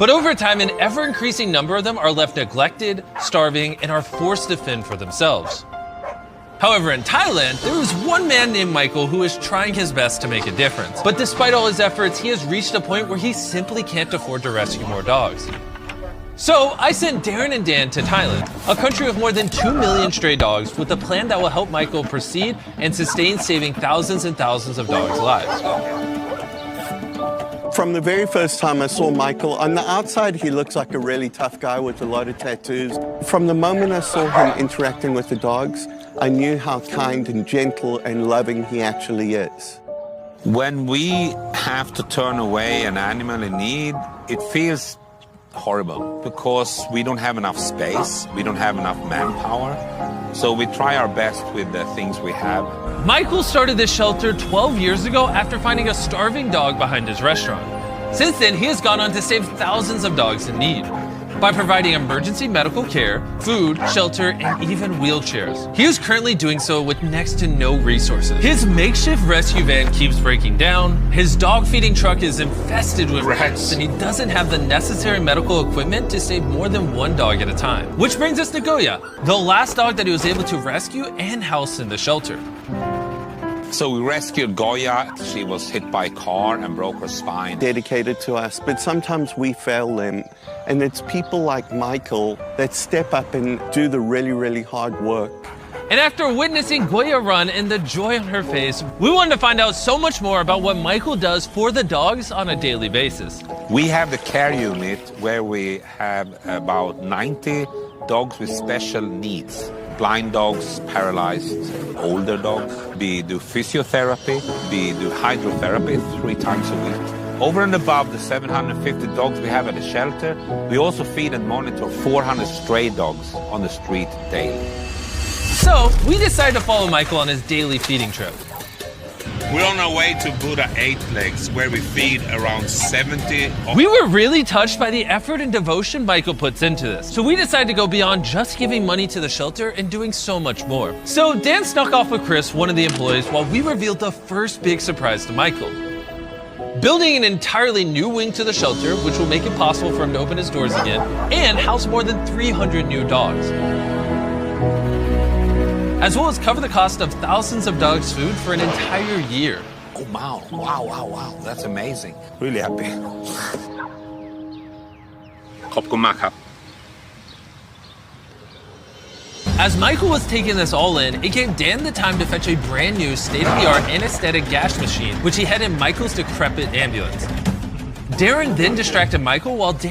But over time, an ever-increasing number of them are left neglected, starving, and are forced to fend for themselves. However, in Thailand, there is one man named Michael who is trying his best to make a difference. But despite all his efforts, he has reached a point where he simply can't afford to rescue more dogs. So I sent Darren and Dan to Thailand, a country of more than 2 million stray dogs, with a plan that will help Michael proceed and sustain saving thousands and thousands of dogs' lives. From the very first time I saw Michael, on the outside he looks like a really tough guy with a lot of tattoos. From the moment I saw him interacting with the dogs, I knew how kind and gentle and loving he actually is. When we have to turn away an animal in need, it feels horrible because we don't have enough space, we don't have enough manpower, so we try our best with the things we have. Michael started this shelter 12 years ago after finding a starving dog behind his restaurant. Since then, he has gone on to save thousands of dogs in need by providing emergency medical care, food, shelter, and even wheelchairs. He is currently doing so with next to no resources. His makeshift rescue van keeps breaking down, his dog feeding truck is infested with rats, and he doesn't have the necessary medical equipment to save more than one dog at a time. Which brings us to Goya, the last dog that he was able to rescue and house in the shelter. So we rescued Goya. She was hit by a car and broke her spine. Dedicated to us, but sometimes we fail them. And it's people like Michael that step up and do the really, really hard work. And after witnessing Goya run and the joy on her face, we wanted to find out so much more about what Michael does for the dogs on a daily basis. We have the care unit where we have about 90 dogs with special needs. Blind dogs, paralyzed, older dogs. We do physiotherapy, we do hydrotherapy 3 times a week. Over and above the 750 dogs we have at the shelter, we also feed and monitor 400 stray dogs on the street daily. So we decided to follow Michael on his daily feeding trip. We're on our way to Buddha 8 Legs, where we feed around 70. We were really touched by the effort and devotion Michael puts into this. So we decided to go beyond just giving money to the shelter and doing so much more. So Dan snuck off with Chris, one of the employees, while we revealed the first big surprise to Michael. Building an entirely new wing to the shelter, which will make it possible for him to open his doors again and house more than 300 new dogs, as well as cover the cost of thousands of dogs' food for an entire year. Oh, wow, wow, wow, wow. That's amazing. Really happy. ขอบคุณมากครับ As Michael was taking this all in, it gave Dan the time to fetch a brand new state-of-the-art anesthetic gas machine, which he had in Michael's decrepit ambulance. Darren then distracted Michael while Dan